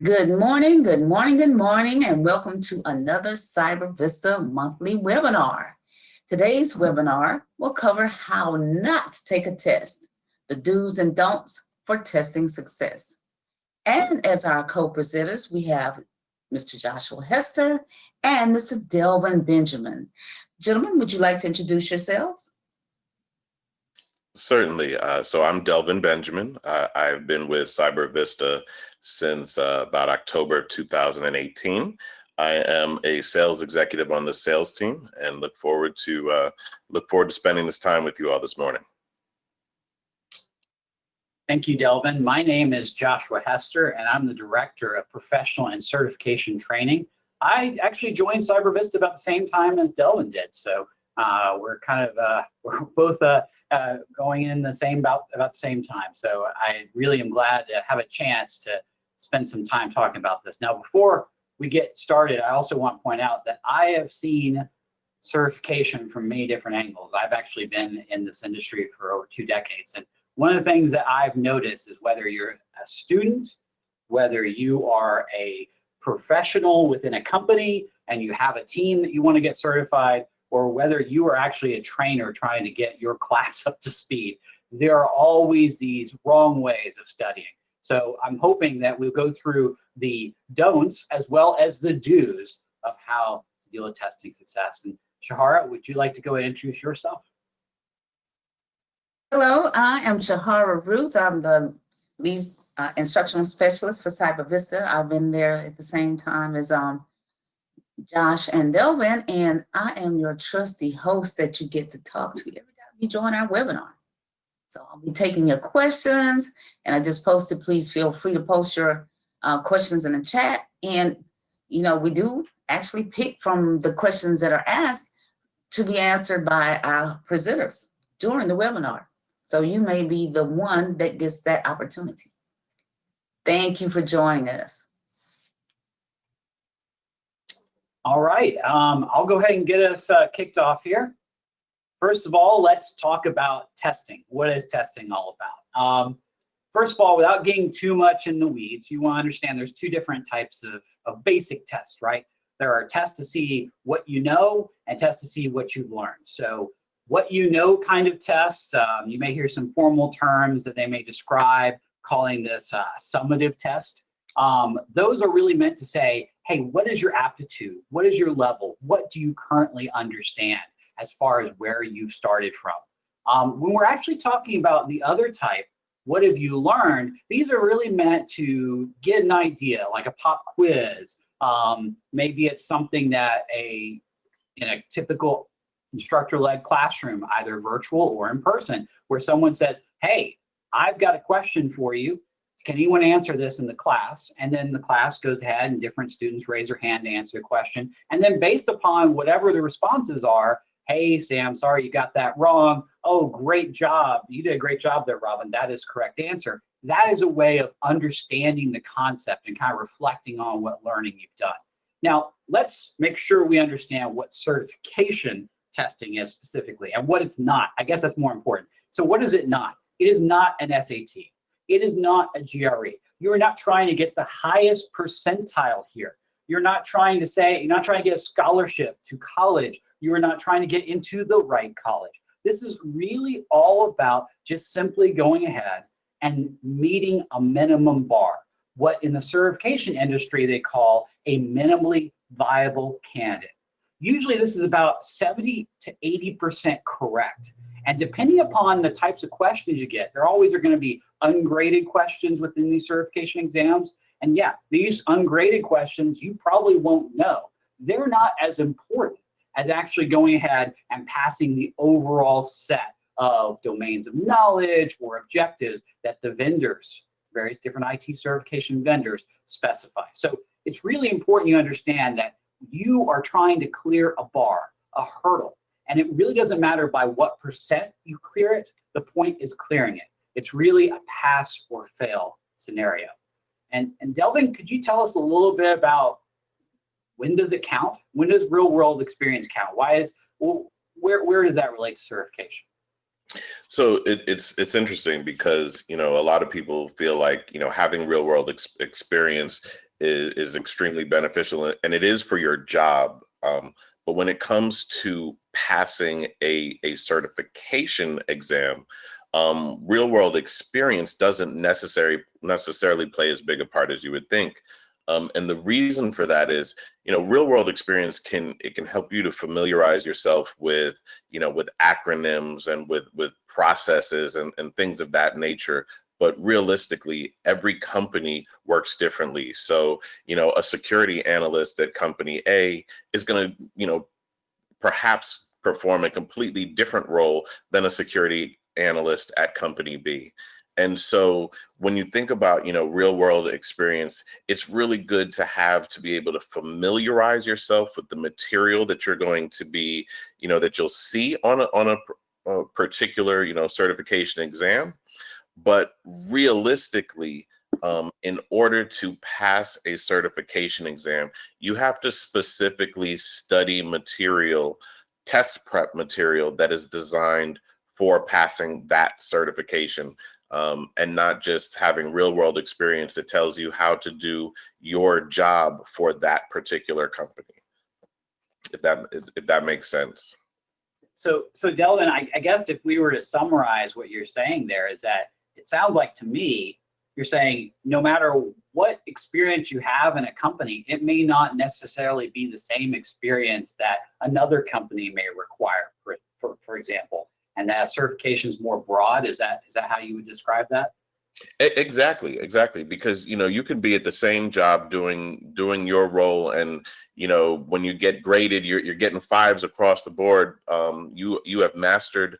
Good morning, good morning, and welcome to another Cyber Vista monthly webinar. Today's webinar will cover how not to take a test, the do's and don'ts for testing success. And as our co-presenters, we have Mr. Joshua Hester and Mr. Delvin Benjamin. Gentlemen, would you like to introduce yourselves? Certainly. So I'm Delvin Benjamin. I've been with Cyber Vista since about October of 2018. I am a sales executive on the sales team and look forward to spending this time with you all this morning. Thank you, Delvin. My name is Joshua Hester, and I'm the Director of Professional and Certification Training. I actually joined Cyber Vista about the same time as Delvin did, so we're both going in the same about the same time. So I really am glad to have a chance to spend some time talking about this. Now, before we get started, I also want to point out that I have seen certification from many different angles. I've actually been in this industry for over 2 decades, and one of the things that I've noticed is whether you're a student, whether you are a professional within a company and you have a team that you want to get certified, or whether you are actually a trainer trying to get your class up to speed, there are always these wrong ways of studying. So I'm hoping that we'll go through the don'ts as well as the do's of how to deal with testing success. And Shahara, would you like to go ahead and introduce yourself? Hello, I am Shahara Ruth. I'm the lead instructional specialist for Cyber Vista. I've been there at the same time as Josh and Delvin, and I am your trusty host that you get to talk to every time you join our webinar. So I'll be taking your questions, and I just posted, please feel free to post your questions in the chat. And, you know, we do actually pick from the questions that are asked to be answered by our presenters during the webinar. So you may be the one that gets that opportunity. Thank you for joining us. All right, I'll go ahead and get us kicked off here. First of all, let's talk about testing. What is testing all about? First of all, without getting too much in the weeds, you want to understand there's 2 different types of basic tests, right? There are tests to see what you know and tests to see what you've learned. So what you know kind of tests, you may hear some formal terms that they may describe, calling this a summative test. Those are really meant to say, hey, what is your aptitude? What is your level? What do you currently understand as far as where you've started from? When we're actually talking about the other type, what have you learned? These are really meant to get an idea, like a pop quiz. Maybe it's something that in a typical instructor-led classroom, either virtual or in person, where someone says, hey, I've got a question for you. Can anyone answer this in the class? And then the class goes ahead and different students raise their hand to answer the question. And then based upon whatever the responses are, hey, Sam, sorry you got that wrong. Oh, great job. You did a great job there, Robin. That is correct answer. That is a way of understanding the concept and kind of reflecting on what learning you've done. Now, let's make sure we understand what certification testing is specifically and what it's not. I guess that's more important. So what is it not? It is not an SAT. It is not a GRE. You are not trying to get the highest percentile here. You're not trying to get a scholarship to college. You are not trying to get into the right college. This is really all about just simply going ahead and meeting a minimum bar, what in the certification industry they call a minimally viable candidate. Usually this is about 70 to 80% correct. And depending upon the types of questions you get, there always are going to be ungraded questions within these certification exams. And yeah, these ungraded questions you probably won't know. They're not as important as actually going ahead and passing the overall set of domains of knowledge or objectives that the vendors, various different IT certification vendors, specify. So it's really important you understand that you are trying to clear a bar, a hurdle. And it really doesn't matter by what percent you clear it, the point is clearing it. It's really a pass or fail scenario. And Delvin, could you tell us a little bit about when does it count? When does real world experience count? Where does that relate to certification? So it's interesting because, a lot of people feel like, having real world experience is extremely beneficial, and it is for your job. But when it comes to passing a certification exam, real world experience doesn't necessarily play as big a part as you would think. And the reason for that is, real world experience can help you to familiarize yourself with, with acronyms and with processes and things of that nature. But realistically, every company works differently. So, a security analyst at company A is going to, perhaps perform a completely different role than a security analyst at company B. And so when you think about, real world experience, it's really good to be able to familiarize yourself with the material that you're going to be, that you'll see on a particular, certification exam. But realistically, in order to pass a certification exam, you have to specifically study material, test prep material that is designed for passing that certification, and not just having real world experience that tells you how to do your job for that particular company, if that makes sense. So Delvin, I guess if we were to summarize what you're saying there, is that it sounds like to me, you're saying no matter what experience you have in a company, it may not necessarily be the same experience that another company may require, for example, and that certification is more broad. Is that how you would describe that? Exactly. Because, you can be at the same job doing your role, and, when you get graded, you're getting 5s across the board. You have mastered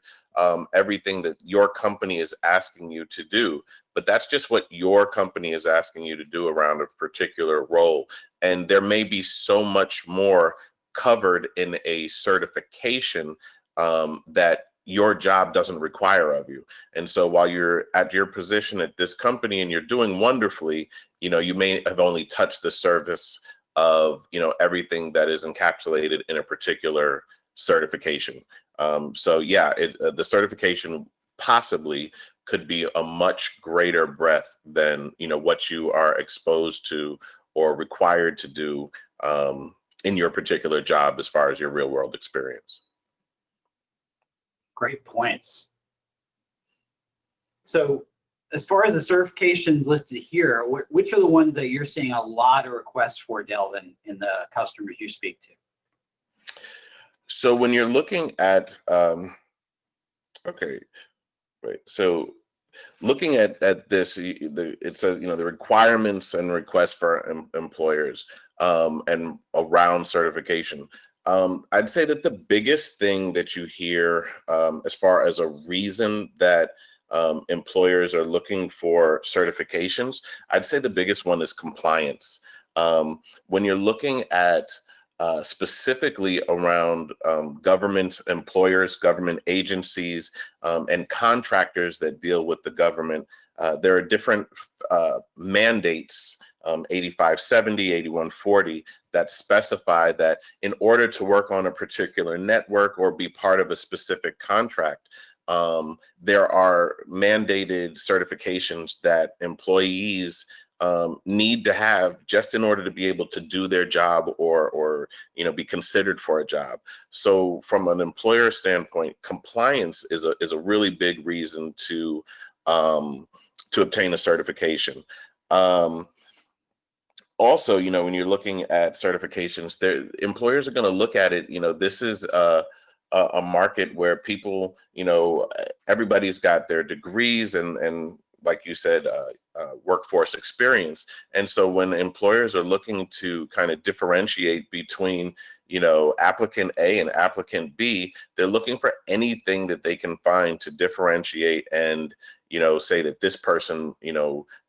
everything that your company is asking you to do, but that's just what your company is asking you to do around a particular role. And there may be so much more covered in a certification that your job doesn't require of you. And so while you're at your position at this company and you're doing wonderfully, you may have only touched the surface of, everything that is encapsulated in a particular certification. So yeah, the certification possibly could be a much greater breadth than, what you are exposed to or required to do in your particular job as far as your real world experience. Great points. So as far as the certifications listed here, which are the ones that you're seeing a lot of requests for, Delvin, in the customers you speak to? So when you're looking at, okay, right. So looking at this, it says, the requirements and requests for employers and around certification. I'd say that the biggest thing that you hear as far as a reason that employers are looking for certifications, I'd say the biggest one is compliance. When you're looking at specifically around government employers, government agencies, and contractors that deal with the government, there are different mandates, 8570, 8140, that specify that in order to work on a particular network or be part of a specific contract, there are mandated certifications that employees need to have just in order to be able to do their job or be considered for a job. So from an employer standpoint, compliance is a really big reason to obtain a certification. Also, when you're looking at certifications, employers are going to look at it. This is a market where people, everybody's got their degrees and like you said, workforce experience. And so when employers are looking to kind of differentiate between, applicant A and applicant B, they're looking for anything that they can find to differentiate and, say that this person,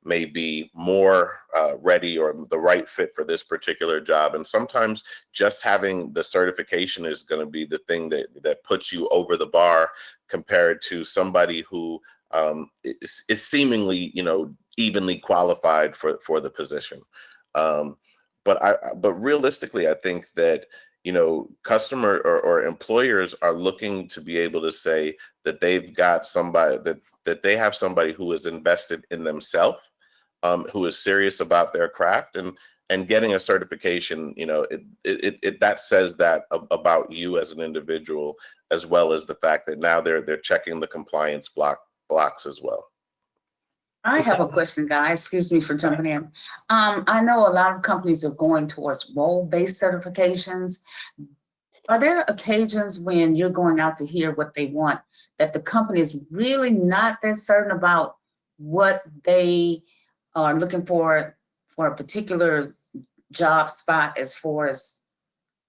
may be more ready or the right fit for this particular job. And sometimes just having the certification is going to be the thing that puts you over the bar compared to somebody who is seemingly, evenly qualified for the position. But realistically, I think that, customer or employers are looking to be able to say that they've got somebody that they have somebody who is invested in themselves, who is serious about their craft. and getting a certification, that says that about you as an individual, as well as the fact that now they're checking the compliance blocks as well. I have a question, guys. Excuse me for jumping in. I know a lot of companies are going towards role-based certifications. Are there occasions when you're going out to hear what they want that the company is really not that certain about what they are looking for a particular job spot as far as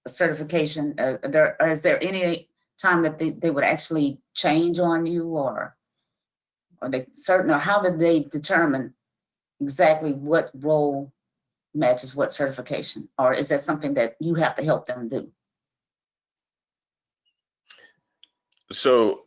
a certification? Is there any time that they would actually change on you, or are they certain, or how did they determine exactly what role matches what certification? Or is that something that you have to help them do? So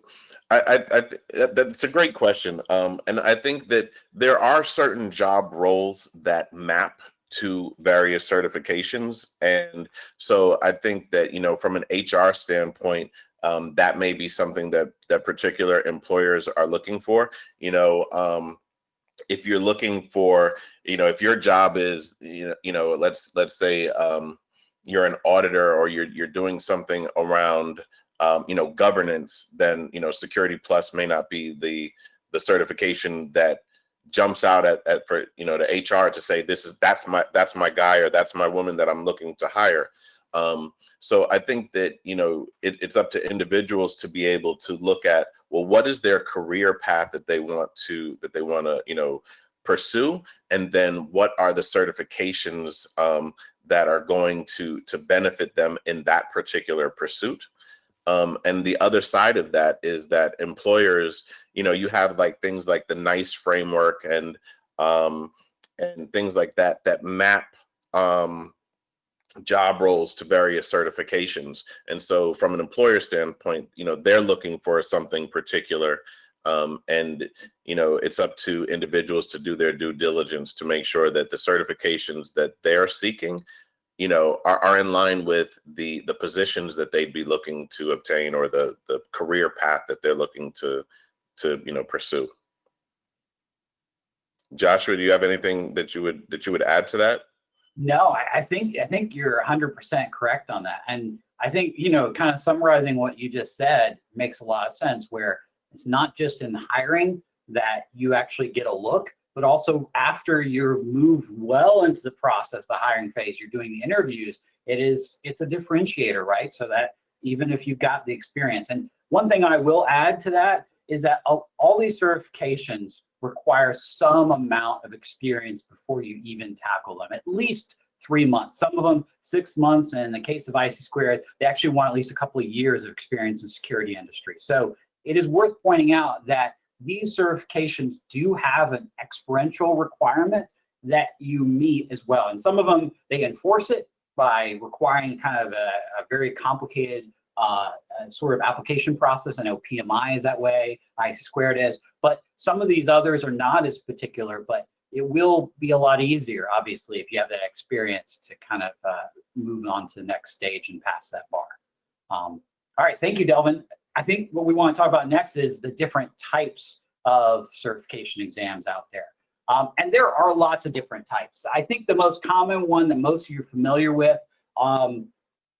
that's a great question. And I think that there are certain job roles that map to various certifications. And so I think that, from an HR standpoint, that may be something that particular employers are looking for. If you're looking for, if your job is, let's say you're an auditor, or you're doing something around governance, then Security Plus may not be the certification that jumps out at for the HR to say that's my guy, or that's my woman that I'm looking to hire. So I think that it's up to individuals to be able to look at, well, what is their career path that they want to pursue, and then what are the certifications that are going to benefit them in that particular pursuit. And the other side of that is that employers, you have like things like the NICE framework and things like that map job roles to various certifications. And so from an employer standpoint, they're looking for something particular. And it's up to individuals to do their due diligence to make sure that the certifications that they're seeking are in line with the positions that they'd be looking to obtain, or the career path that they're looking to pursue. Joshua, do you have anything that you would add to that? No, I think you're 100% correct on that. And I think, kind of summarizing what you just said makes a lot of sense, where it's not just in hiring that you actually get a look, but also after you're moved well into the process, the hiring phase, you're doing the interviews, it's a differentiator, right? So that even if you've got the experience. And one thing I will add to that is that all these certifications require some amount of experience before you even tackle them, at least 3 months, some of them 6 months. And in the case of IC Squared, they actually want at least a couple of years of experience in security industry. So it is worth pointing out that these certifications do have an experiential requirement that you meet as well. And some of them, they enforce it by requiring kind of a very complicated sort of application process. I know PMI is that way, IC Squared is, but some of these others are not as particular, but it will be a lot easier, obviously, if you have that experience to kind of move on to the next stage and pass that bar. All right, thank you, Delvin. I think what we want to talk about next is the different types of certification exams out there. And there are lots of different types. I think the most common one that most of you are familiar with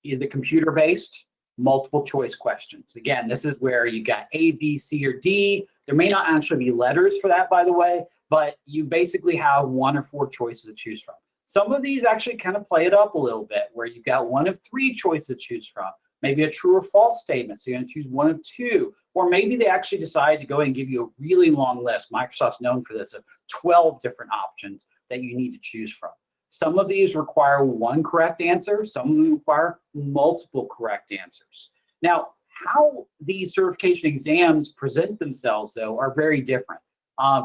is the computer-based multiple choice questions. Again, this is where you got A, B, C, or D. There may not actually be letters for that, by the way, but you basically have 1 or 4 choices to choose from. Some of these actually kind of play it up a little bit, where you've got 1 of 3 choices to choose from. Maybe a true or false statement, so you're going to choose 1 of 2. Or maybe they actually decide to go and give you a really long list. Microsoft's known for this, of 12 different options that you need to choose from. Some of these require 1 correct answer. Some of them require multiple correct answers. Now, how these certification exams present themselves, though, are very different.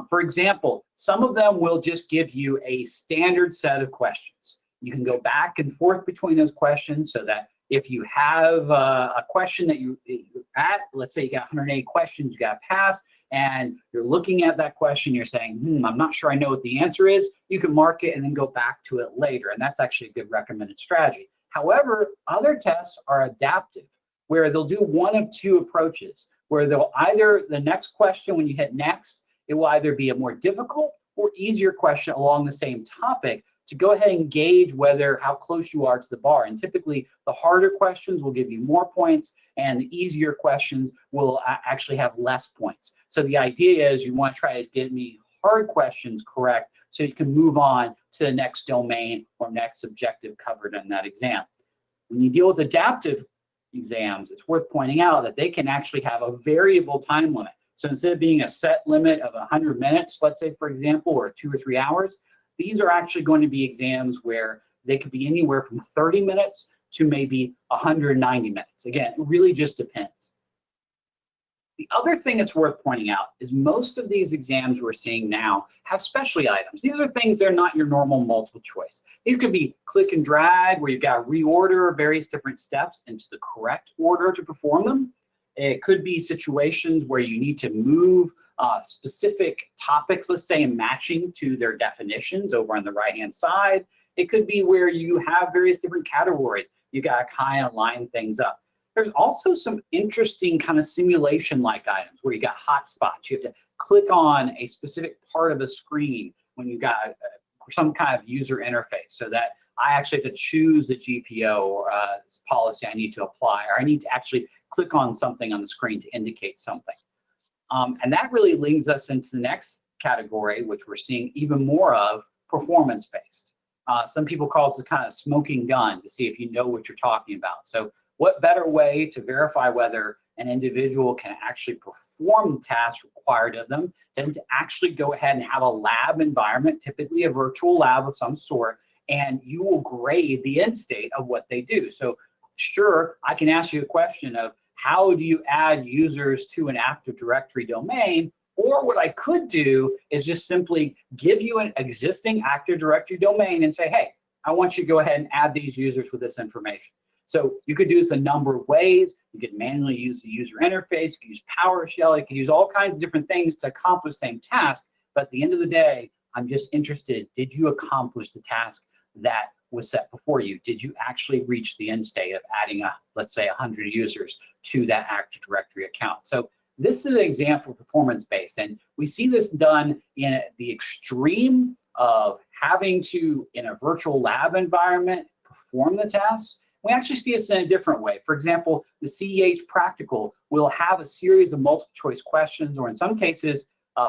For example, some of them will just give you a standard set of questions. You can go back and forth between those questions, so that if you have a question that you're at, let's say you got 108 questions you got to pass, and you're looking at that question, you're saying, I'm not sure I know what the answer is, you can mark it and then go back to it later. And that's actually a good recommended strategy. However, other tests are adaptive, where they'll do 1 of 2 approaches, where they'll either, the next question, when you hit next, it will either be a more difficult or easier question along the same topic to go ahead and gauge how close you are to the bar. And typically the harder questions will give you more points, and the easier questions will actually have less points. So the idea is you want to try to get me hard questions correct so you can move on to the next domain or next objective covered in that exam. When you deal with adaptive exams, it's worth pointing out that they can actually have a variable time limit. So instead of being a set limit of 100 minutes, let's say, for example, or 2 or 3 hours, these are actually going to be exams where they could be anywhere from 30 minutes to maybe 190 minutes. Again, it really just depends. The other thing that's worth pointing out is most of these exams we're seeing now have specialty items. These are things that are not your normal multiple choice. These could be click and drag, where you've got to reorder various different steps into the correct order to perform them. It could be situations where you need to move specific topics, let's say, in matching to their definitions over on the right-hand side. It could be where you have various different categories. You got to kind of line things up. There's also some interesting kind of simulation-like items where you got hotspots. You have to click on a specific part of the screen when you got some kind of user interface, so that I actually have to choose the GPO or policy I need to apply, or I need to actually click on something on the screen to indicate something. And that really leads us into the next category, which we're seeing even more of, performance-based. Some people call this a kind of smoking gun to see if you know what you're talking about. So what better way to verify whether an individual can actually perform the tasks required of them than to actually go ahead and have a lab environment, typically a virtual lab of some sort, and you will grade the end state of what they do. So sure, I can ask you a question of how do you add users to an Active Directory domain? Or what I could do is just simply give you an existing Active Directory domain and say, hey, I want you to go ahead and add these users with this information. So you could do this a number of ways. You could manually use the user interface, you could use PowerShell, you could use all kinds of different things to accomplish the same task. But at the end of the day, I'm just interested, did you accomplish the task that was set before you? Did you actually reach the end state of adding, let's say, 100 users to that Active Directory account? So this is an example of performance-based, and we see this done in the extreme of having to, in a virtual lab environment, perform the tasks. We actually see this in a different way. For example, the CEH practical will have a series of multiple choice questions, or in some cases,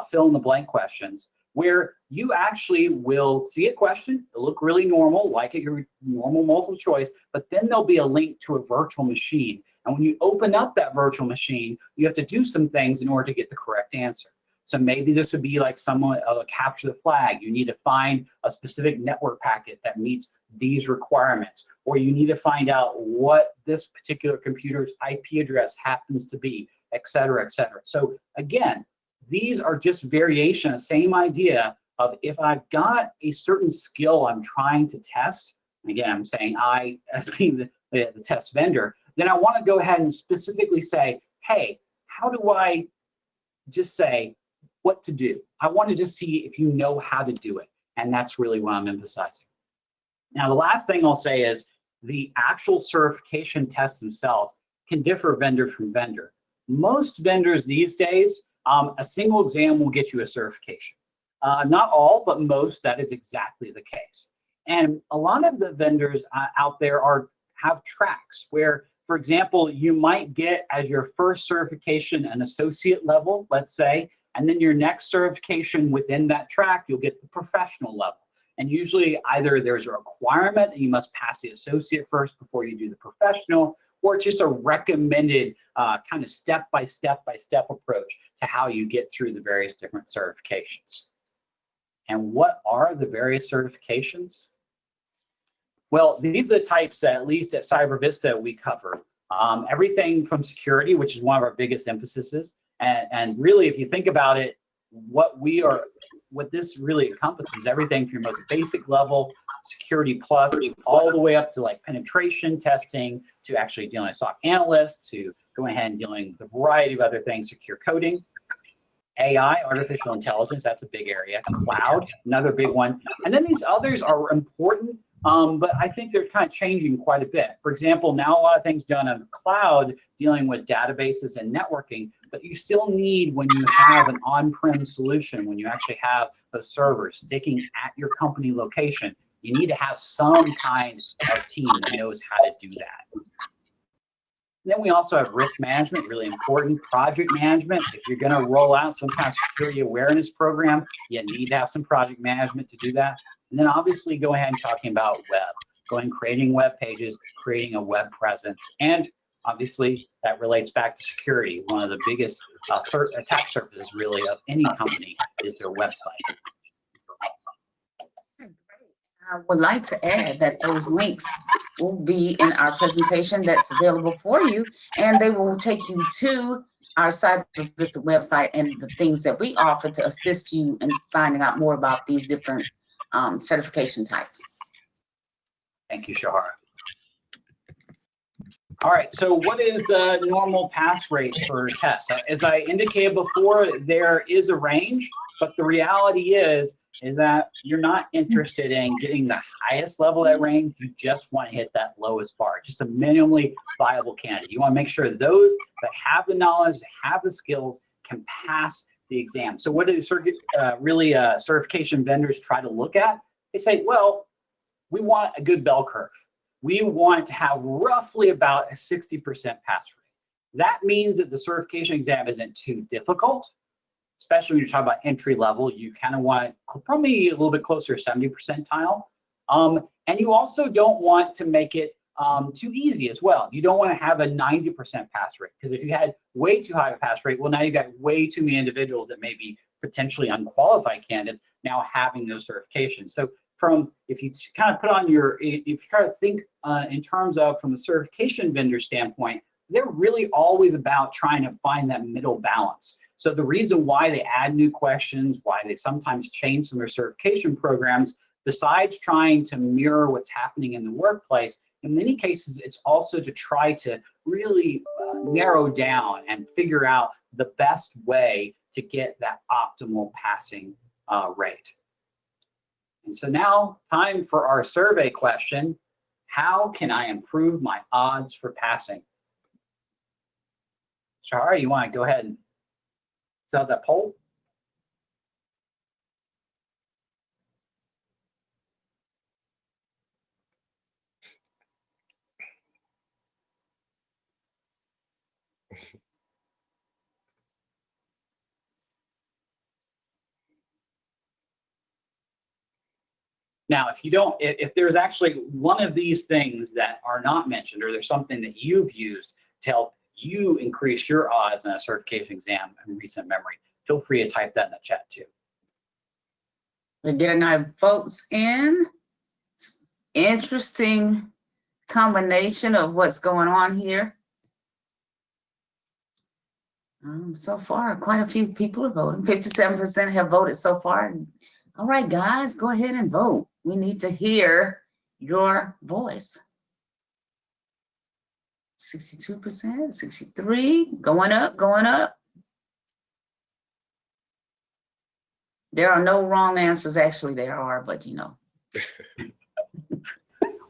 fill in the blank questions, where you actually will see a question, it'll look really normal, like your normal multiple choice, but then there'll be a link to a virtual machine. And when you open up that virtual machine, you have to do some things in order to get the correct answer. So maybe this would be like someone capture the flag. You need to find a specific network packet that meets these requirements, or you need to find out what this particular computer's IP address happens to be, et cetera, et cetera. So again, these are just variation of the same idea of if I've got a certain skill I'm trying to test, again, I'm saying I as being the test vendor, then I want to go ahead and specifically say, hey, how do I just say what to do? I want to just see if you know how to do it. And that's really what I'm emphasizing. Now, the last thing I'll say is the actual certification tests themselves can differ vendor from vendor. Most vendors these days, a single exam will get you a certification. Not all, but most, that is exactly the case. And a lot of the vendors out there have tracks where, for example, you might get as your first certification an associate level, let's say, and then your next certification within that track, you'll get the professional level. And usually either there's a requirement that you must pass the associate first before you do the professional, or it's just a recommended kind of step-by-step approach to how you get through the various different certifications. And what are the various certifications? Well, these are the types that, at least at CyberVista, we cover. Everything from security, which is one of our biggest emphases. And really, if you think about it, what this really encompasses everything from your most basic level, security plus, all the way up to like penetration testing, to actually dealing with SOC analysts, to going ahead and dealing with a variety of other things, secure coding. AI, artificial intelligence, that's a big area. Cloud, another big one. And then these others are important, but I think they're kind of changing quite a bit. For example, now a lot of things done on cloud, dealing with databases and networking, but you still need, when you have an on-prem solution, when you actually have those servers sticking at your company location, You need to have some kind of team that knows how to do that. And then we also have risk management, really important. Project management. If you're going to roll out some kind of security awareness program, you need to have some project management to do that. And then obviously go ahead and talking about web, creating web pages, creating a web presence. And obviously that relates back to security. One of the biggest attack surfaces really of any company is their website. I would like to add that those links will be in our presentation that's available for you, and they will take you to our CyberVista website and the things that we offer to assist you in finding out more about these different certification types. Thank you, Shahara. All right, so what is the normal pass rate for tests? As I indicated before, there is a range, but the reality is that you're not interested in getting the highest level of that range. You just want to hit that lowest bar, just a minimally viable candidate. You want to make sure those that have the knowledge, that have the skills, can pass the exam. So what do certification vendors try to look at? They say, well, we want a good bell curve. We want to have roughly about a 60% pass rate. That means that the certification exam isn't too difficult, especially when you're talking about entry level. You kind of want probably a little bit closer to 70 percentile. And you also don't want to make it too easy as well. You don't want to have a 90% pass rate, because if you had way too high a pass rate, well, now you've got way too many individuals that may be potentially unqualified candidates now having those certifications. So if you kind of put on if you try to think in terms of from the certification vendor standpoint, they're really always about trying to find that middle balance. So the reason why they add new questions, why they sometimes change some of their certification programs, besides trying to mirror what's happening in the workplace, in many cases, it's also to try to really narrow down and figure out the best way to get that optimal passing rate. And so now, time for our survey question. How can I improve my odds for passing? Shahara, you want to go ahead and set that poll? Now, if there's actually one of these things that are not mentioned, or there's something that you've used to help you increase your odds in a certification exam in recent memory, feel free to type that in the chat too. We're getting our votes in. It's interesting combination of what's going on here. So far, quite a few people are voting. 57% have voted so far. All right, guys, go ahead and vote. We need to hear your voice. 62%, 63%, going up, going up. There are no wrong answers. Actually, there are, but you know.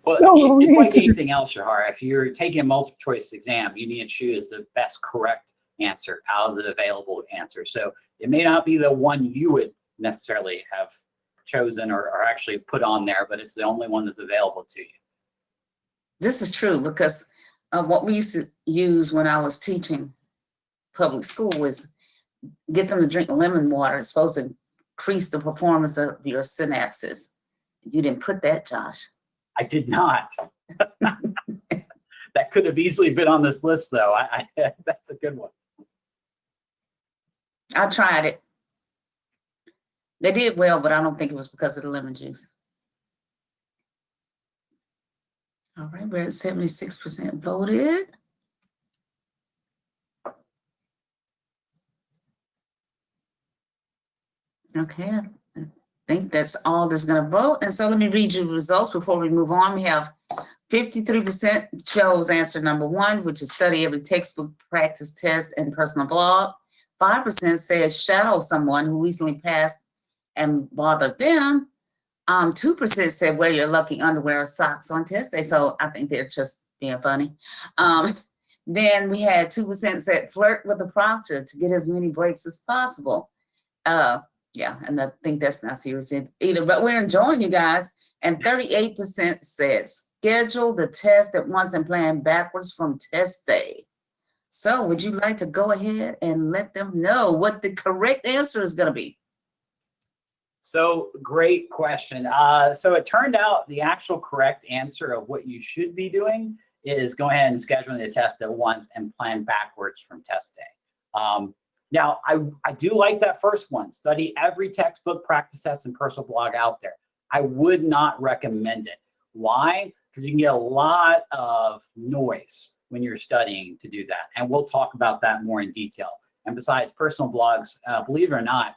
Well, it's like anything else, Shahara. If you're taking a multiple choice exam, you need to choose the best correct answer out of the available answers. So it may not be the one you would necessarily have chosen or actually put on there, but it's the only one that's available to you. This is true, because what we used to use when I was teaching public school was get them to drink lemon water. It's supposed to increase the performance of your synapses. You didn't put that, Josh. I did not. That could have easily been on this list, though. That's a good one. I tried it. They did well, but I don't think it was because of the lemon juice. All right, we're at 76% voted. Okay, I think that's all that's going to vote. And so let me read you the results before we move on. We have 53% chose answer number 1, which is study every textbook, practice test, and personal blog. 5% said shadow someone who recently passed and bothered them. 2% said wear your lucky underwear or socks on test day. So I think they're just being funny. Then we had 2% said flirt with the proctor to get as many breaks as possible. Yeah, and I think that's not serious either, but we're enjoying you guys. And 38% said schedule the test at once and plan backwards from test day. So would you like to go ahead and let them know what the correct answer is going to be? So great question. So it turned out the actual correct answer of what you should be doing is go ahead and schedule the test at once and plan backwards from test day. Now, I do like that first one. Study every textbook, practice test, and personal blog out there. I would not recommend it. Why? Because you can get a lot of noise when you're studying to do that. And we'll talk about that more in detail. And besides, personal blogs, believe it or not,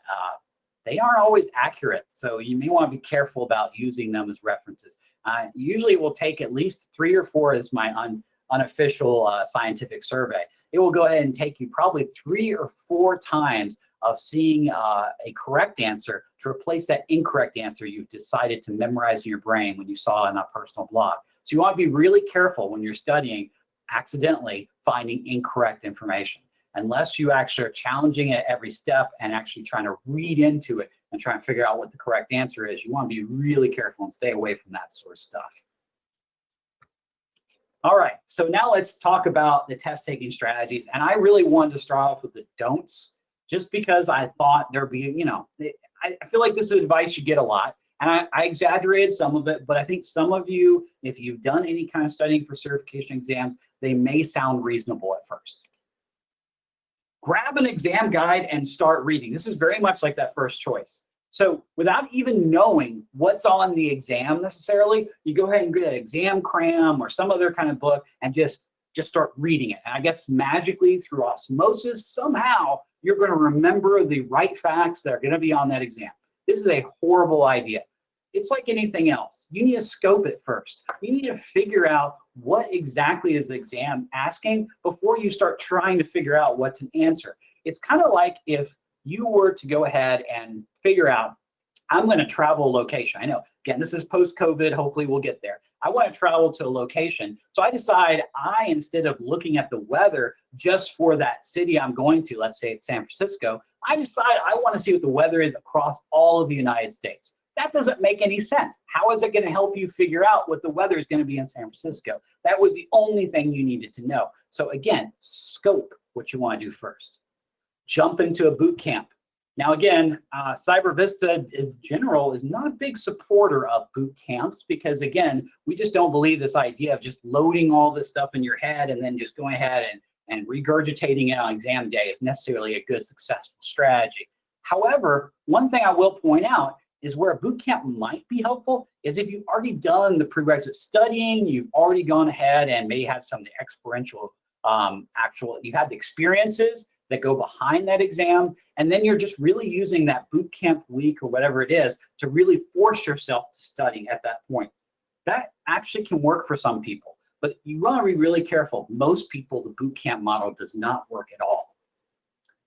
they aren't always accurate. So you may want to be careful about using them as references. Usually it will take at least 3 or 4 as my unofficial scientific survey. It will go ahead and take you probably 3 or 4 times of seeing a correct answer to replace that incorrect answer you've decided to memorize in your brain when you saw it in a personal blog. So you want to be really careful when you're studying accidentally finding incorrect information. Unless you actually are challenging it at every step and actually trying to read into it and try and figure out what the correct answer is, you want to be really careful and stay away from that sort of stuff. All right, so now let's talk about the test taking strategies. And I really wanted to start off with the don'ts, just because I thought there'd be, you know, I feel like this is advice you get a lot. And I exaggerated some of it, but I think some of you, if you've done any kind of studying for certification exams, they may sound reasonable at first. Grab an exam guide and start reading. This is very much like that first choice. So without even knowing what's on the exam necessarily, you go ahead and get an exam cram or some other kind of book and just start reading it. And I guess magically through osmosis, somehow you're going to remember the right facts that are going to be on that exam. This is a horrible idea. It's like anything else. You need to scope it first. You need to figure out what exactly is the exam asking before you start trying to figure out what's an answer. It's kind of like if you were to go ahead and figure out, I'm going to travel a location. I know, again, this is post-COVID. Hopefully we'll get there. I want to travel to a location. So I decide instead of looking at the weather just for that city I'm going to, let's say it's San Francisco, I decide I want to see what the weather is across all of the United States. That doesn't make any sense. How is it going to help you figure out what the weather is going to be in San Francisco? That was the only thing you needed to know. So again, scope what you want to do first. Jump into a boot camp. Now again, CyberVista in general is not a big supporter of boot camps because again, we just don't believe this idea of just loading all this stuff in your head and then just going ahead and regurgitating it on exam day is necessarily a good, successful strategy. However, one thing I will point out is where a boot camp might be helpful is if you've already done the prerequisite studying, you've already gone ahead and may have some of the experiential, you've had the experiences that go behind that exam, and then you're just really using that boot camp week or whatever it is to really force yourself to study at that point. That actually can work for some people, but you want to be really careful. Most people, the boot camp model does not work at all.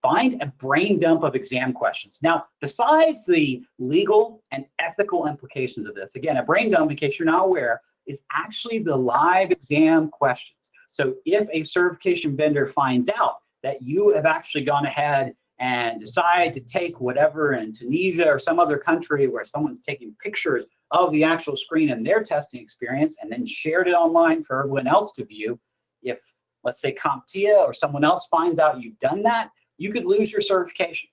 Find a brain dump of exam questions. Now, besides the legal and ethical implications of this, again, a brain dump, in case you're not aware, is actually the live exam questions. So if a certification vendor finds out that you have actually gone ahead and decided to take whatever in Tunisia or some other country where someone's taking pictures of the actual screen and their testing experience and then shared it online for everyone else to view, if, let's say, compTIA or someone else finds out you've done that, you could lose your certification.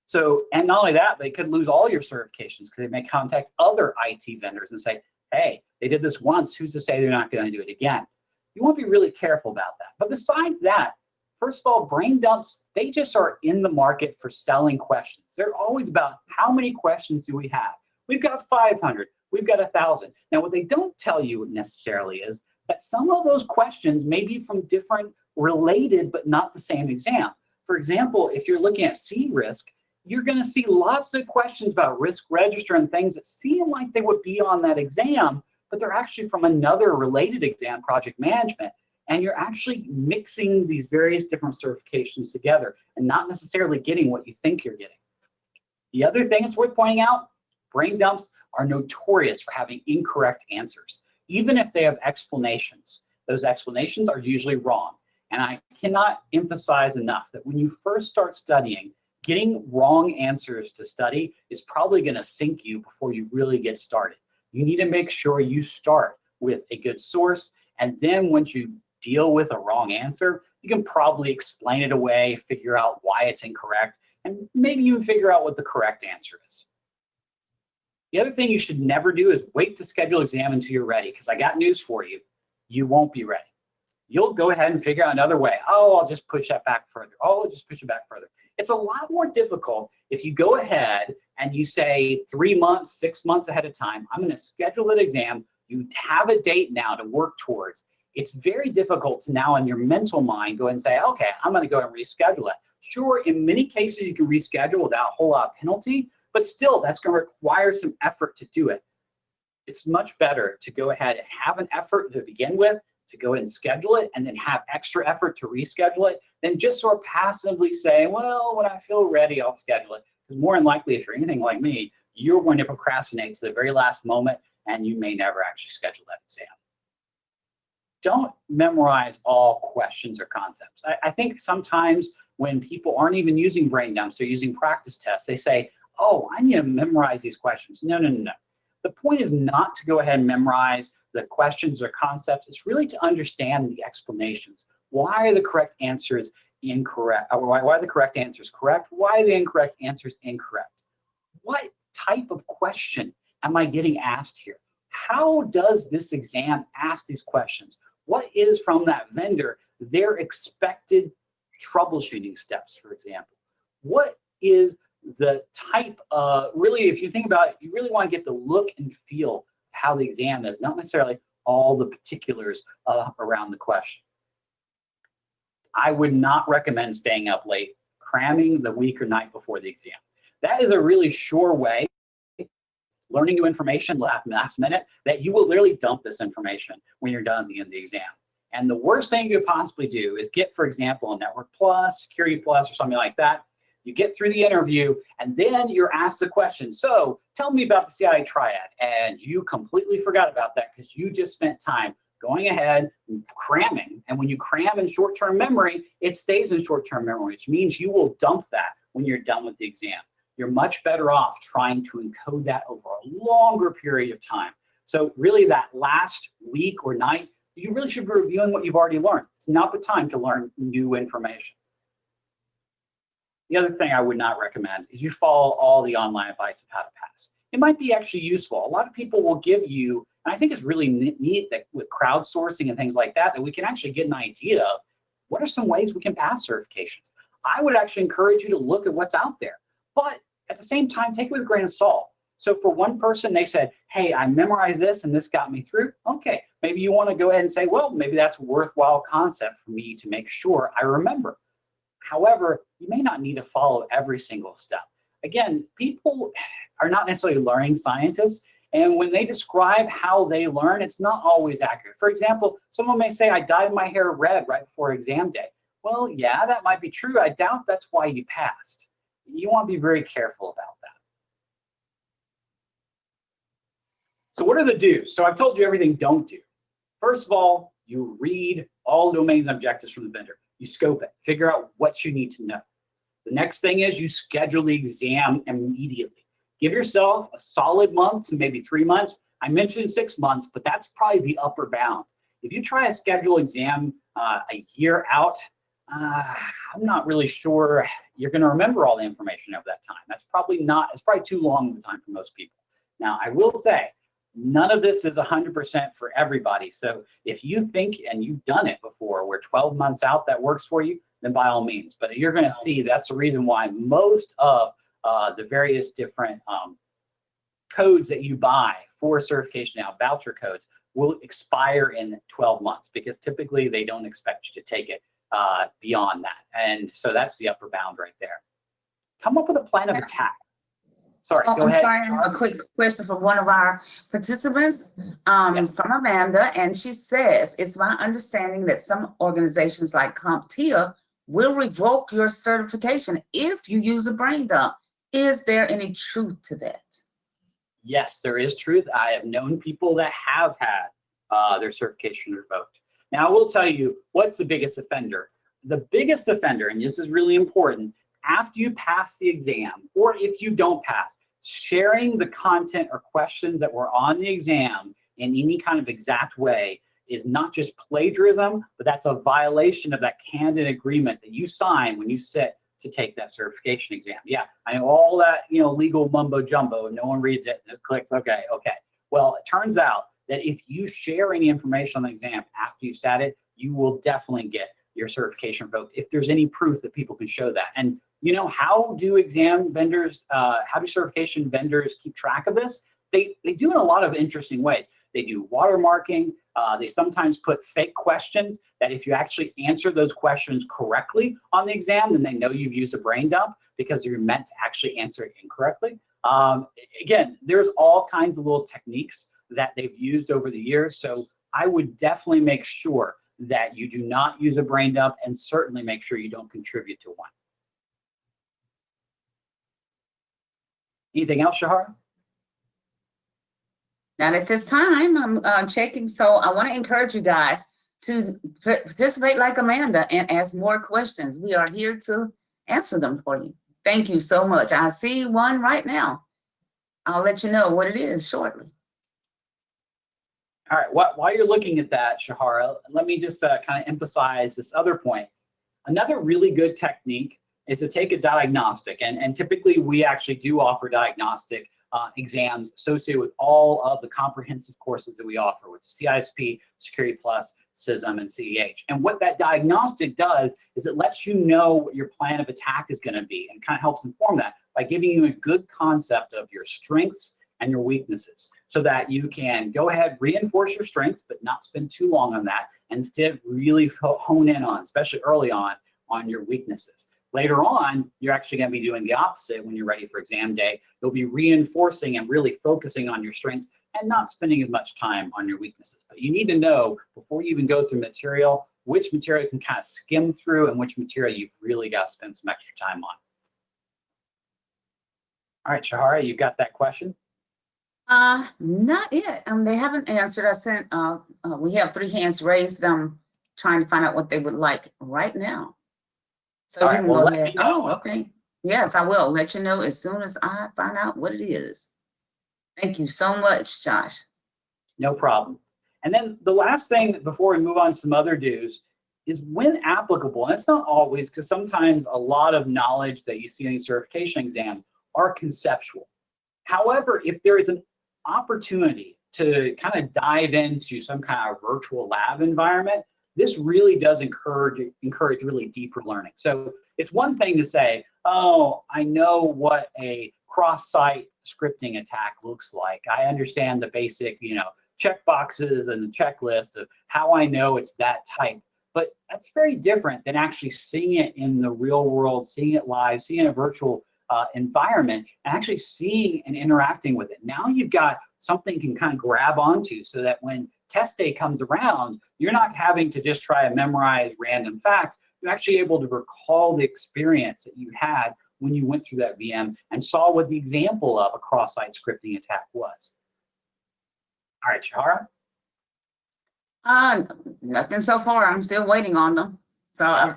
So, and not only that, they could lose all your certifications because they may contact other IT vendors and say, hey, they did this once, who's to say they're not going to do it again? You want to be really careful about that. But besides that, first of all, brain dumps, they just are in the market for selling questions. They're always about how many questions do we have? We've got 500, we've got 1,000. Now, what they don't tell you necessarily is that some of those questions may be from different related, but not the same exam. For example, if you're looking at C risk, you're going to see lots of questions about risk register and things that seem like they would be on that exam, but they're actually from another related exam, project management. And you're actually mixing these various different certifications together and not necessarily getting what you think you're getting. The other thing that's worth pointing out, brain dumps are notorious for having incorrect answers, even if they have explanations. Those explanations are usually wrong. And I cannot emphasize enough that when you first start studying, getting wrong answers to study is probably going to sink you before you really get started. You need to make sure you start with a good source, and then once you deal with a wrong answer, you can probably explain it away, figure out why it's incorrect, and maybe even figure out what the correct answer is. The other thing you should never do is wait to schedule exam until you're ready, because I got news for you. You won't be ready. You'll go ahead and figure out another way. Oh, I'll just push that back further. Oh, I'll just push it back further. It's a lot more difficult if you go ahead and you say 3 months, 6 months ahead of time, I'm going to schedule an exam. You have a date now to work towards. It's very difficult to now in your mental mind go and say, okay, I'm going to go and reschedule it. Sure, in many cases you can reschedule without a whole lot of penalty, but still that's going to require some effort to do it. It's much better to go ahead and have an effort to begin with, to go ahead and schedule it, and then have extra effort to reschedule it, than just sort of passively say, well, when I feel ready, I'll schedule it. Because more than likely, if you're anything like me, you're going to procrastinate to the very last moment, and you may never actually schedule that exam. Don't memorize all questions or concepts. I think sometimes when people aren't even using brain dumps, they're using practice tests, they say, oh, I need to memorize these questions. No, no, no, no. The point is not to go ahead and memorize the questions or concepts. It's really to understand the explanations. Why are the correct answers incorrect? Or why are the correct answers correct? Why are the incorrect answers incorrect? What type of question am I getting asked here? How does this exam ask these questions? What is from that vendor their expected troubleshooting steps, for example? What is the type of, really, if you think about it, you really want to get the look and feel of how the exam is, not necessarily all the particulars around the question. I would not recommend staying up late, cramming the week or night before the exam. That is a really sure way, learning new information last minute, that you will literally dump this information when you're done at the end of the exam. And the worst thing you could possibly do is get, for example, a Network Plus, Security Plus, or something like that. You get through the interview, and then you're asked the question, so tell me about the CIA triad. And you completely forgot about that because you just spent time going ahead and cramming. And when you cram in short-term memory, it stays in short-term memory, which means you will dump that when you're done with the exam. You're much better off trying to encode that over a longer period of time. So really that last week or night, you really should be reviewing what you've already learned. It's not the time to learn new information. The other thing I would not recommend is you follow all the online advice of how to pass. It might be actually useful. A lot of people will give you, and I think it's really neat that with crowdsourcing and things like that, that we can actually get an idea of what are some ways we can pass certifications. I would actually encourage you to look at what's out there, but at the same time, take it with a grain of salt. So for one person, they said, hey, I memorized this and this got me through. Okay, maybe you want to go ahead and say, well, maybe that's a worthwhile concept for me to make sure I remember. However, you may not need to follow every single step. Again, people are not necessarily learning scientists, and when they describe how they learn, it's not always accurate. For example, someone may say, I dyed my hair red right before exam day. Well, yeah, that might be true. I doubt that's why you passed. You want to be very careful about that. So what are the do's? So I've told you everything don't do. First of all, you read all domains and objectives from the vendor. You scope it, figure out what you need to know. The next thing is you schedule the exam immediately. Give yourself a solid month, so maybe 3 months. I mentioned 6 months, but that's probably the upper bound. If you try to schedule exam a year out, I'm not really sure you're going to remember all the information over that time. That's probably not, it's probably too long of a time for most people. Now, I will say, none of this is 100% for everybody. So if you think, and you've done it before, where 12 months out that works for you, then by all means. But you're going to see that's the reason why most of the various different codes that you buy for certification now, voucher codes, will expire in 12 months because typically they don't expect you to take it beyond that. And so that's the upper bound right there. Come up with a plan of attack. Sorry, go ahead. I'm sorry, a quick question from one of our participants, Yes. from Amanda, and she says, it's my understanding that some organizations like compTIA will revoke your certification if you use a brain dump. Is there any truth to that? Yes, there is truth. I have known people that have had their certification revoked. Now, I will tell you, what's the biggest offender? The biggest offender, and this is really important, after you pass the exam, or if you don't pass, sharing the content or questions that were on the exam in any kind of exact way is not just plagiarism, but that's a violation of that candid agreement that you sign when you sit to take that certification exam. Yeah, I know all that, legal mumbo jumbo, and no one reads it and just clicks, okay. Well, it turns out that if you share any information on the exam after you sat it, you will definitely get your certification revoked if there's any proof that people can show that. And how do certification vendors keep track of this? They do in a lot of interesting ways. They do watermarking. They sometimes put fake questions that if you actually answer those questions correctly on the exam, then they know you've used a brain dump because you're meant to actually answer it incorrectly. Again, there's all kinds of little techniques that they've used over the years. So I would definitely make sure that you do not use a brain dump, and certainly make sure you don't contribute to one. Anything else, Shahara? Not at this time. I'm checking. So I want to encourage you guys to participate like Amanda and ask more questions. We are here to answer them for you. Thank you so much. I see one right now. I'll let you know what it is shortly. All right, while you're looking at that, Shahara, let me just kind of emphasize this other point. Another really good technique is to take a diagnostic, and typically we actually do offer diagnostic exams associated with all of the comprehensive courses that we offer, with CISP, Security Plus, CISM, and CEH. And what that diagnostic does is it lets you know what your plan of attack is going to be, and kind of helps inform that by giving you a good concept of your strengths and your weaknesses, so that you can go ahead, reinforce your strengths, but not spend too long on that, and instead really hone in on, especially early on your weaknesses. Later on, you're actually going to be doing the opposite when you're ready for exam day. You'll be reinforcing and really focusing on your strengths and not spending as much time on your weaknesses. But you need to know, before you even go through material, which material you can kind of skim through and which material you've really got to spend some extra time on. All right, Shahara, you got that question? Not yet. They haven't answered. I sent, we have 3 hands raised. I'm trying to find out what they would like right now. So All you right, can well, go let ahead. me know. Oh, okay. Yes, I will let you know as soon as I find out what it is. Thank you so much, Josh. No problem. And then the last thing before we move on to some other do's is, when applicable, and it's not always, because sometimes a lot of knowledge that you see in these certification exams are conceptual. However, if there is an opportunity to kind of dive into some kind of virtual lab environment, this really does encourage really deeper learning. So it's one thing to say, oh, I know what a cross-site scripting attack looks like. I understand the basic, check boxes and the checklist of how I know it's that type. But that's very different than actually seeing it in the real world, seeing it live, seeing it in a virtual environment, and actually seeing and interacting with it. Now you've got something you can kind of grab onto, so that when test day comes around, you're not having to just try to memorize random facts. You're actually able to recall the experience that you had when you went through that VM and saw what the example of a cross-site scripting attack was. All right, Shahara? Nothing so far. I'm still waiting on them. So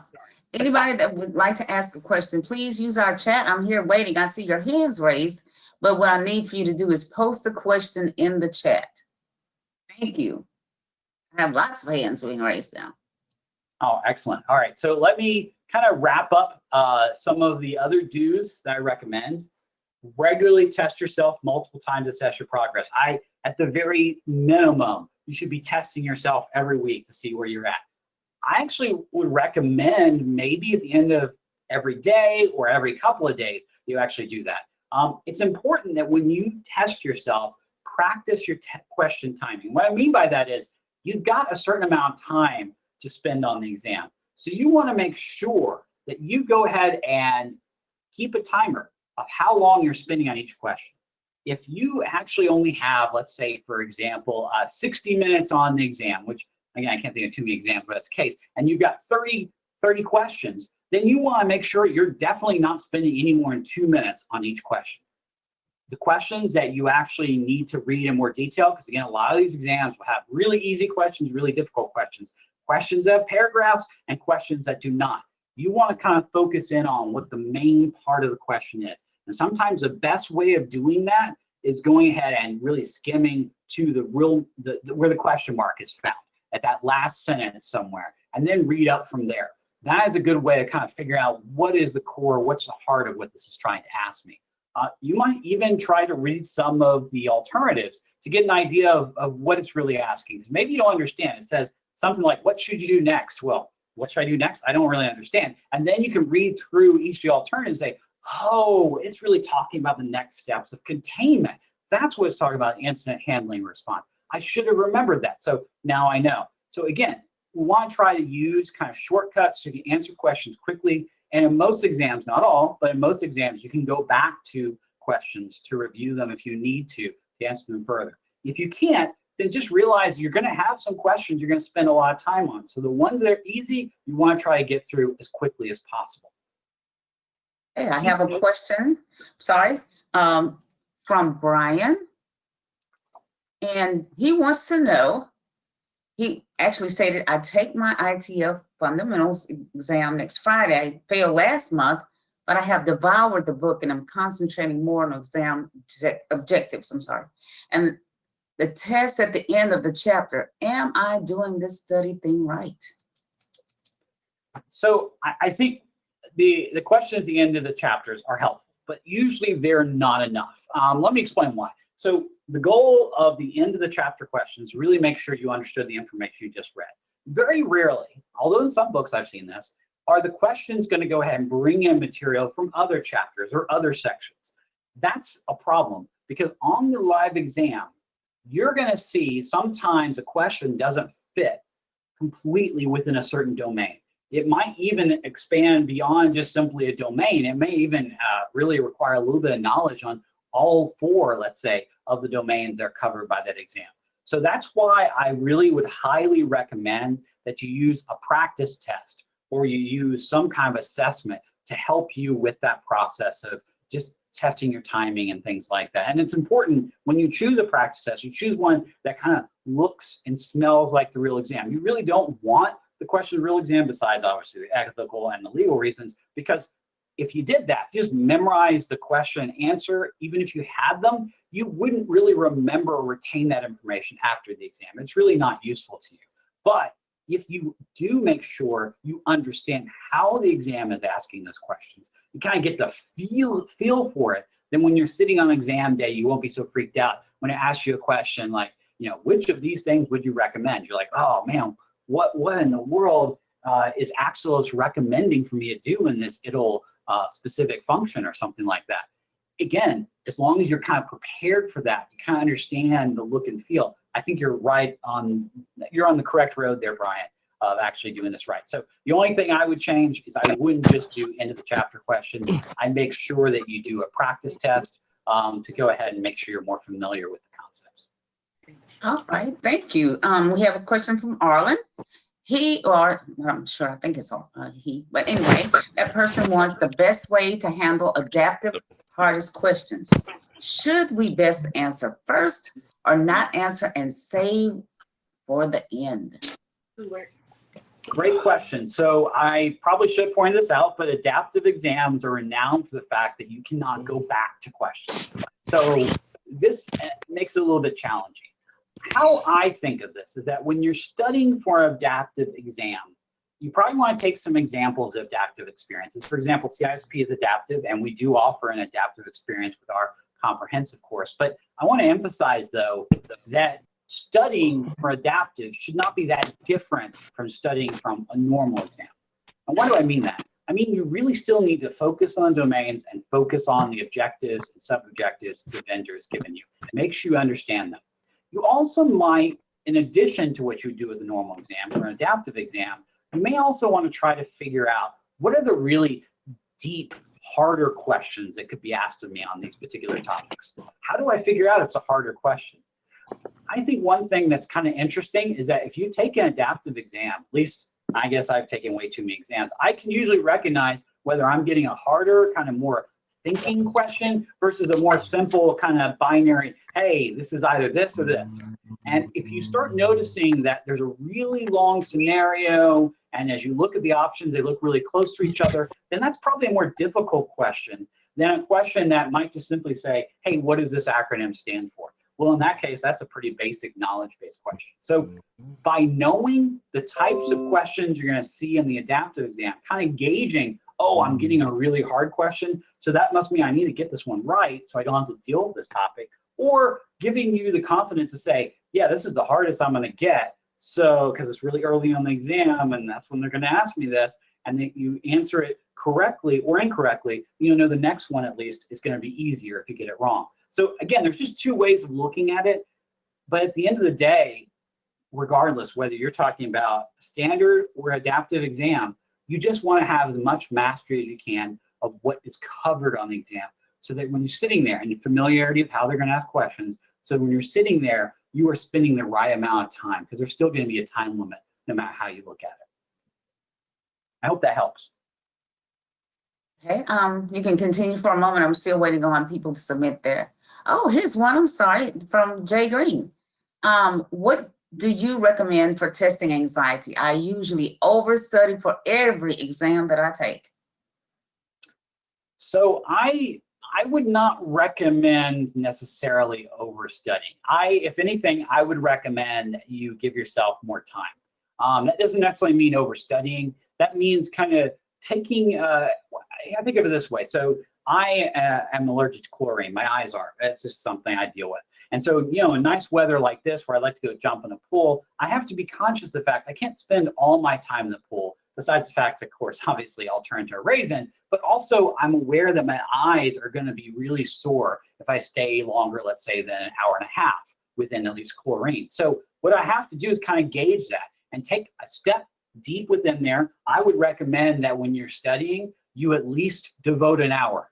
anybody that would like to ask a question, please use our chat. I'm here waiting. I see your hands raised, but what I need for you to do is post the question in the chat. Thank you. I have lots of hands being raised now. Oh, excellent. All right, so let me kind of wrap up some of the other do's that I recommend. Regularly test yourself multiple times to assess your progress. At the very minimum, you should be testing yourself every week to see where you're at. I actually would recommend maybe at the end of every day or every couple of days, you actually do that. It's important that when you test yourself, practice your question timing. What I mean by that is, you've got a certain amount of time to spend on the exam. So you want to make sure that you go ahead and keep a timer of how long you're spending on each question. If you actually only have, let's say, for example, 60 minutes on the exam, which, again, I can't think of too many examples, but that's the case, and you've got 30 questions, then you want to make sure you're definitely not spending any more than 2 minutes on each question. The questions that you actually need to read in more detail, because again, a lot of these exams will have really easy questions, really difficult questions, questions that have paragraphs, and questions that do not. You want to kind of focus in on what the main part of the question is. And sometimes the best way of doing that is going ahead and really skimming to where the question mark is found, at that last sentence somewhere, and then read up from there. That is a good way to kind of figure out what is the core, what's the heart of what this is trying to ask me. You might even try to read some of the alternatives to get an idea of what it's really asking. Maybe you don't understand. It says something like, what should you do next? Well, what should I do next? I don't really understand. And then you can read through each of the alternatives and say, oh, it's really talking about the next steps of containment. That's what it's talking about, incident handling response. I should have remembered that. So now I know. So again, we want to try to use kind of shortcuts so you can answer questions quickly. And in most exams, not all, but in most exams, you can go back to questions to review them if you need to answer them further. If you can't, then just realize you're going to have some questions you're going to spend a lot of time on. So the ones that are easy, you want to try to get through as quickly as possible. Hey, I have a question, from Brian. And he wants to know, he actually stated, I take my ITF fundamentals exam next Friday. I failed last month, but I have devoured the book and I'm concentrating more on exam objectives, and the test at the end of the chapter. Am I doing this study thing right? So I think the question at the end of the chapters are helpful, but usually they're not enough. Let me explain why. So the goal of the end of the chapter questions really make sure you understood the information you just read. Very rarely, although in some books I've seen this, are the questions going to go ahead and bring in material from other chapters or other sections. That's a problem because on the live exam, you're going to see sometimes a question doesn't fit completely within a certain domain. It might even expand beyond just simply a domain. It may even really require a little bit of knowledge on all four, let's say, of the domains that are covered by that exam. So that's why I really would highly recommend that you use a practice test or you use some kind of assessment to help you with that process of just testing your timing and things like that. And it's important when you choose a practice test, you choose one that kind of looks and smells like the real exam. You really don't want the question of real exam, besides obviously the ethical and the legal reasons, because if you did that, just memorize the question and answer, even if you had them, you wouldn't really remember or retain that information after the exam. It's really not useful to you. But if you do make sure you understand how the exam is asking those questions, you kind of get the feel for it, then when you're sitting on exam day, you won't be so freaked out when it asks you a question like, which of these things would you recommend? You're like, oh man, what in the world is Axelos recommending for me to do in this ITIL specific function or something like that? Again, as long as you're kind of prepared for that, you kind of understand the look and feel. I think you're on the correct road there, Brian, of actually doing this right. So the only thing I would change is I wouldn't just do end of the chapter questions. I make sure that you do a practice test to go ahead and make sure you're more familiar with the concepts. All right, thank you. We have a question from Arlen. I'm sure, I think it's he, but anyway, that person wants the best way to handle adaptive hardest questions. Should we best answer first or not answer and save for the end? Great question. So I probably should point this out, but adaptive exams are renowned for the fact that you cannot go back to questions. So this makes it a little bit challenging. How I think of this is that when you're studying for an adaptive exam, you probably want to take some examples of adaptive experiences. For example, CISP is adaptive, and we do offer an adaptive experience with our comprehensive course. But I want to emphasize, though, that studying for adaptive should not be that different from studying from a normal exam. And why do I mean that? I mean, you really still need to focus on domains and focus on the objectives and sub-objectives the vendor has given you. Make sure you understand them. You also might, in addition to what you do with a normal exam or an adaptive exam, you may also want to try to figure out what are the really deep, harder questions that could be asked of me on these particular topics. How do I figure out if it's a harder question? I think one thing that's kind of interesting is that if you take an adaptive exam, at least I guess I've taken way too many exams, I can usually recognize whether I'm getting a harder, kind of more thinking question versus a more simple kind of binary, hey, this is either this or this. And if you start noticing that there's a really long scenario, and as you look at the options, they look really close to each other, then that's probably a more difficult question than a question that might just simply say, hey, what does this acronym stand for? Well, in that case, that's a pretty basic knowledge-based question. So by knowing the types of questions you're going to see in the adaptive exam, kind of gauging, oh, I'm getting a really hard question, so that must mean I need to get this one right so I don't have to deal with this topic, or giving you the confidence to say, yeah, this is the hardest I'm going to get, so because it's really early on the exam and that's when they're going to ask me this, and then you answer it correctly or incorrectly, you know the next one at least is going to be easier if you get it wrong. So again, there's just two ways of looking at it, but at the end of the day, regardless whether you're talking about standard or adaptive exam, you just want to have as much mastery as you can of what is covered on the exam, so that when you're sitting there and your familiarity of how they're going to ask questions, so when you're sitting there, you are spending the right amount of time, because there's still going to be a time limit no matter how you look at it. I hope that helps. Okay, you can continue for a moment. I'm still waiting on people to submit their. Oh, here's one, I'm sorry, from Jay Green. What do you recommend for testing anxiety? I usually overstudy for every exam that I take. So I would not recommend necessarily overstudying. If anything, I would recommend you give yourself more time. That doesn't necessarily mean overstudying. That means kind of taking, I think of it this way. So I am allergic to chlorine. My eyes are. It's just something I deal with. And so, you know, in nice weather like this, where I like to go jump in a pool, I have to be conscious of the fact I can't spend all my time in the pool. Besides the fact, of course, obviously I'll turn to a raisin, but also I'm aware that my eyes are going to be really sore if I stay longer, let's say, than an hour and a half within at least chlorine. So what I have to do is kind of gauge that and take a step deep within there. I would recommend that when you're studying, you at least devote an hour,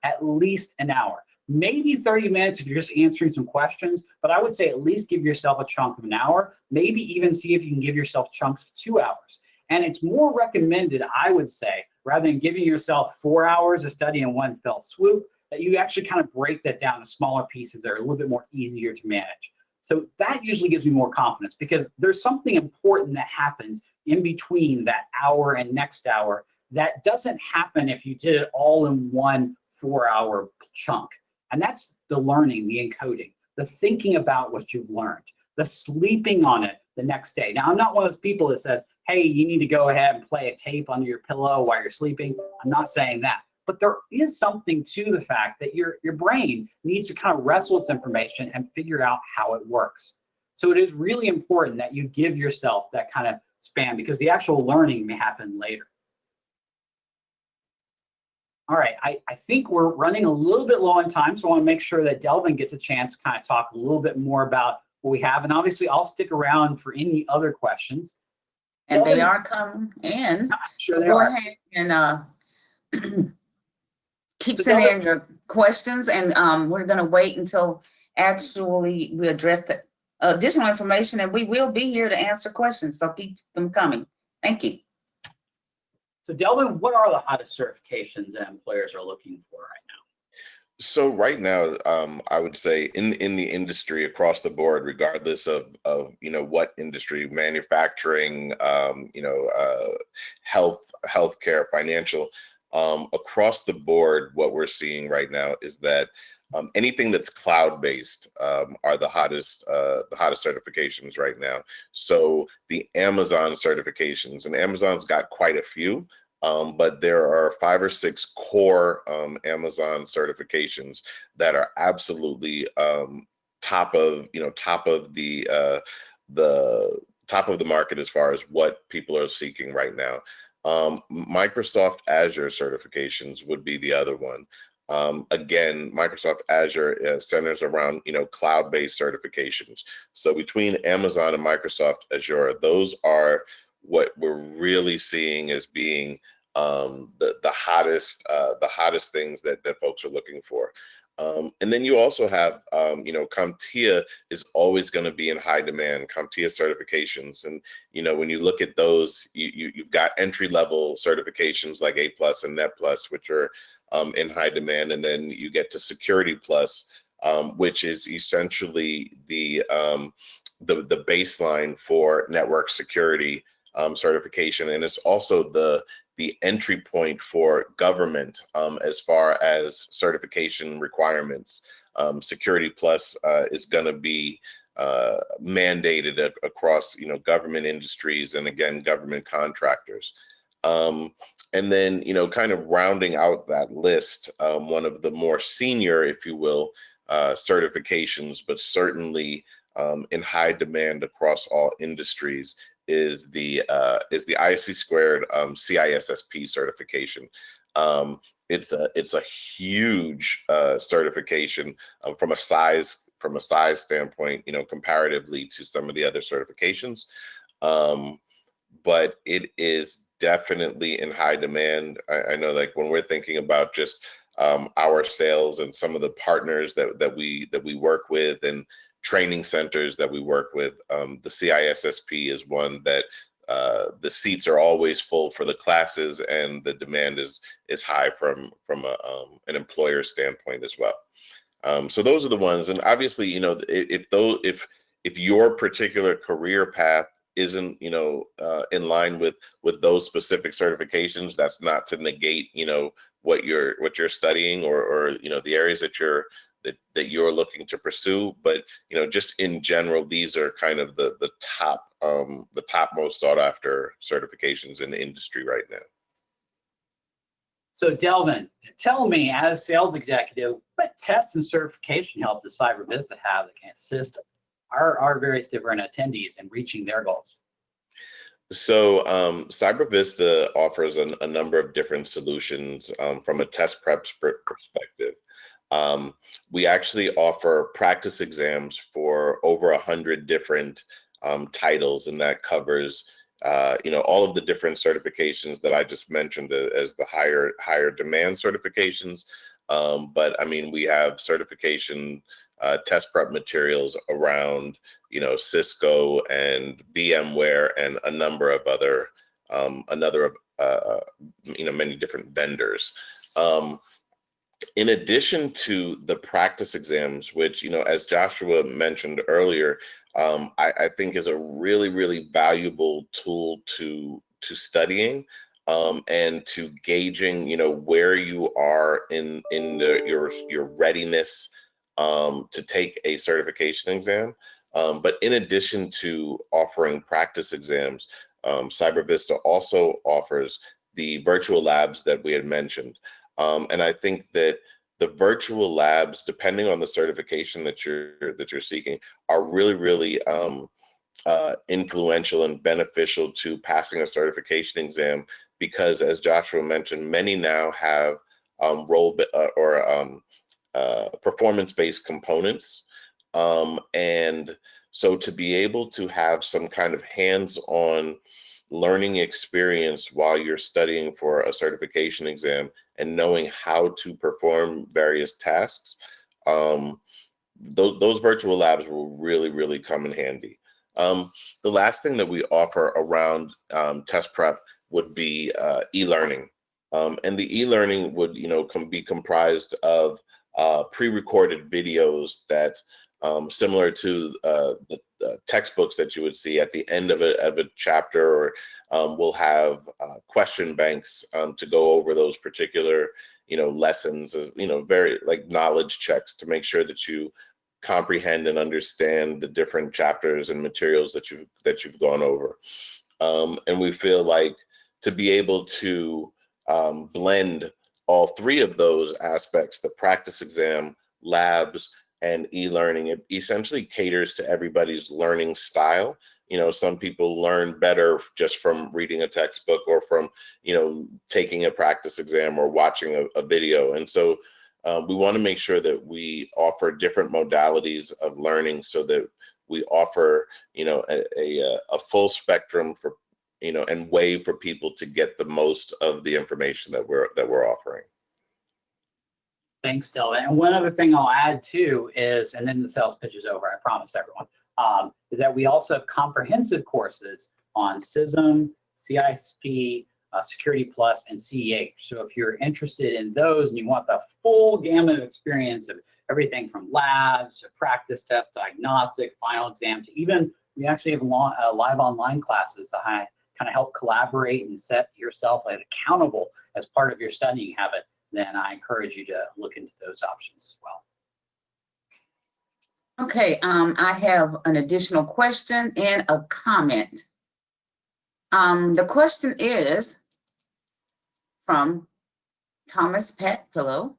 maybe 30 minutes if you're just answering some questions, but I would say at least give yourself a chunk of an hour, maybe even see if you can give yourself chunks of 2 hours. And it's more recommended, I would say, rather than giving yourself 4 hours of study in one fell swoop, that you actually kind of break that down to smaller pieces that are a little bit more easier to manage. So that usually gives me more confidence, because there's something important that happens in between that hour and next hour that doesn't happen if you did it all in one 4-hour chunk. And that's the learning, the encoding, the thinking about what you've learned, the sleeping on it the next day. Now, I'm not one of those people that says, hey, you need to go ahead and play a tape under your pillow while you're sleeping. I'm not saying that. But there is something to the fact that your brain needs to kind of wrestle with information and figure out how it works. So it is really important that you give yourself that kind of span, because the actual learning may happen later. All right, I think we're running a little bit low on time, so I want to make sure that Delvin gets a chance to kind of talk a little bit more about what we have. And obviously, I'll stick around for any other questions. And Delvin, they are coming in. Sure So they go are. ahead and keep So sending in Delvin, your questions, and we're going to wait until actually we address the additional information, and we will be here to answer questions. So keep them coming. Thank you. So Delvin, what are the hottest certifications that employers are looking for right now? So right now, I would say in the industry across the board, regardless of what industry, manufacturing, healthcare, financial, across the board, what we're seeing right now is that anything that's cloud-based are the hottest certifications right now. So the Amazon certifications, and Amazon's got quite a few. But there are 5 or 6 core Amazon certifications that are absolutely top of the market as far as what people are seeking right now. Microsoft Azure certifications would be the other one. Again, Microsoft Azure centers around cloud-based certifications. So between Amazon and Microsoft Azure, those are what we're really seeing as being the hottest things that folks are looking for. And then you also have, compTIA is always going to be in high demand, compTIA certifications. And, when you look at those, you've got entry-level certifications like A+ and Net+, which are in high demand. And then you get to Security+, which is essentially the baseline for network security certification, and it's also the the entry point for government as far as certification requirements. Security Plus is going to be mandated across, government industries and, again, government contractors. And then, kind of rounding out that list, one of the more senior, if you will, certifications, but certainly in high demand across all industries, is the ISC squared CISSP certification. It's a huge certification from a size standpoint, comparatively to some of the other certifications. But it is definitely in high demand. I know, like, when we're thinking about just our sales and some of the partners that we work with and training centers that we work with, the CISSP is one that the seats are always full for the classes, and the demand is high from an employer standpoint as well. So those are the ones, and obviously, if your particular career path isn't in line with those specific certifications, that's not to negate what you're studying or the areas that you're looking to pursue, but just in general, these are kind of the top most sought after certifications in the industry right now. So Delvin, tell me, as a sales executive, what tests and certification help does CyberVista have that can assist our various different attendees in reaching their goals? So CyberVista offers a number of different solutions from a test prep perspective. We actually offer practice exams for over 100 different titles, and that covers all of the different certifications that I just mentioned as the higher demand certifications. But I mean, we have certification test prep materials around Cisco and VMware and a number of other many different vendors. In addition to the practice exams, which, as Joshua mentioned earlier, I think is a really, really valuable tool to studying and to gauging, where you are in your readiness to take a certification exam. But in addition to offering practice exams, CyberVista also offers the virtual labs that we had mentioned. And I think that the virtual labs, depending on the certification that you're seeking, are really, really influential and beneficial to passing a certification exam, because, as Joshua mentioned, many now have performance-based components. And so to be able to have some kind of hands-on learning experience while you're studying for a certification exam and knowing how to perform various tasks, those virtual labs will really, really come in handy. The last thing that we offer around test prep would be e-learning. And the e-learning would be comprised of pre-recorded videos that, similar to the textbooks that you would see at the end of a chapter, or we'll have question banks to go over those particular lessons, as very like knowledge checks to make sure that you comprehend and understand the different chapters and materials that you've gone over. And we feel like to be able to blend all three of those aspects, the practice exam, labs, and e-learning, it essentially caters to everybody's learning style. Some people learn better just from reading a textbook or from, taking a practice exam or watching a video. And so we want to make sure that we offer different modalities of learning so that we offer, a full spectrum for, and way for people to get the most of the information that we're offering. Thanks, Delvin. And one other thing I'll add too is, and then the sales pitch is over, I promise everyone, is that we also have comprehensive courses on CISM, CISP, Security Plus, and CEH. So if you're interested in those and you want the full gamut of experience of everything from labs to practice tests, diagnostic, final exam, to even, we actually have live online classes kind of help collaborate and set yourself as accountable as part of your studying habit, then I encourage you to look into those options as well. Okay, I have an additional question and a comment. The question is from Thomas Pat Pillow,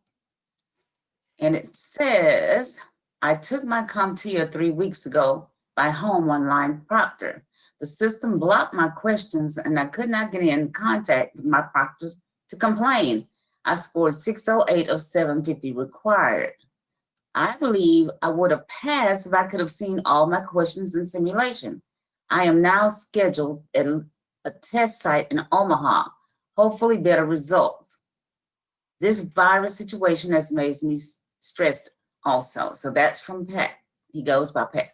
and it says, I took my compTIA 3 weeks ago by home online proctor. The system blocked my questions and I could not get in contact with my proctor to complain. I scored 608 of 750 required. I believe I would have passed if I could have seen all my questions in simulation. I am now scheduled at a test site in Omaha, hopefully better results. This virus situation has made me stressed also. So that's from Pat. He goes by Pat.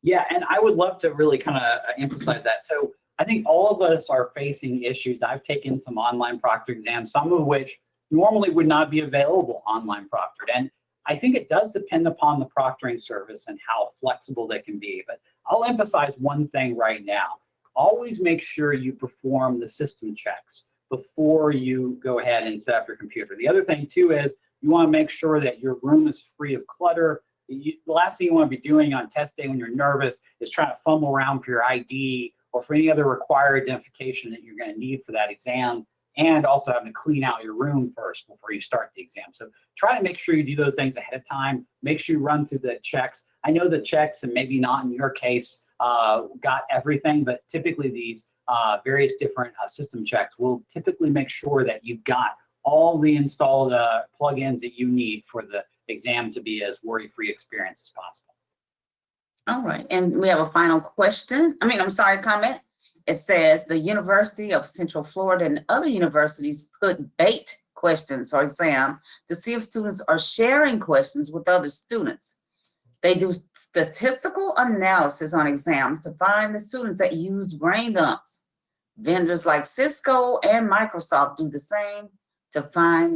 Yeah, and I would love to really kind of emphasize that. So I think all of us are facing issues. I've taken some online proctor exams, some of which normally would not be available online proctored. And I think it does depend upon the proctoring service and how flexible they can be. But I'll emphasize one thing right now. Always make sure you perform the system checks before you go ahead and set up your computer. The other thing too is you want to make sure that your room is free of clutter. The last thing you want to be doing on test day when you're nervous is trying to fumble around for your ID or for any other required identification that you're going to need for that exam, and also having to clean out your room first before you start the exam. So try to make sure you do those things ahead of time. Make sure you run through the checks. I know the checks, and maybe not in your case, got everything, but typically these various different system checks will typically make sure that you've got all the installed plugins that you need for the exam to be as worry-free experience as possible. All right, and we have a final question. Comment. It says the University of Central Florida and other universities put bait questions or exam to see if students are sharing questions with other students. They do statistical analysis on exams to find the students that used brain dumps. Vendors like Cisco and Microsoft do the same to find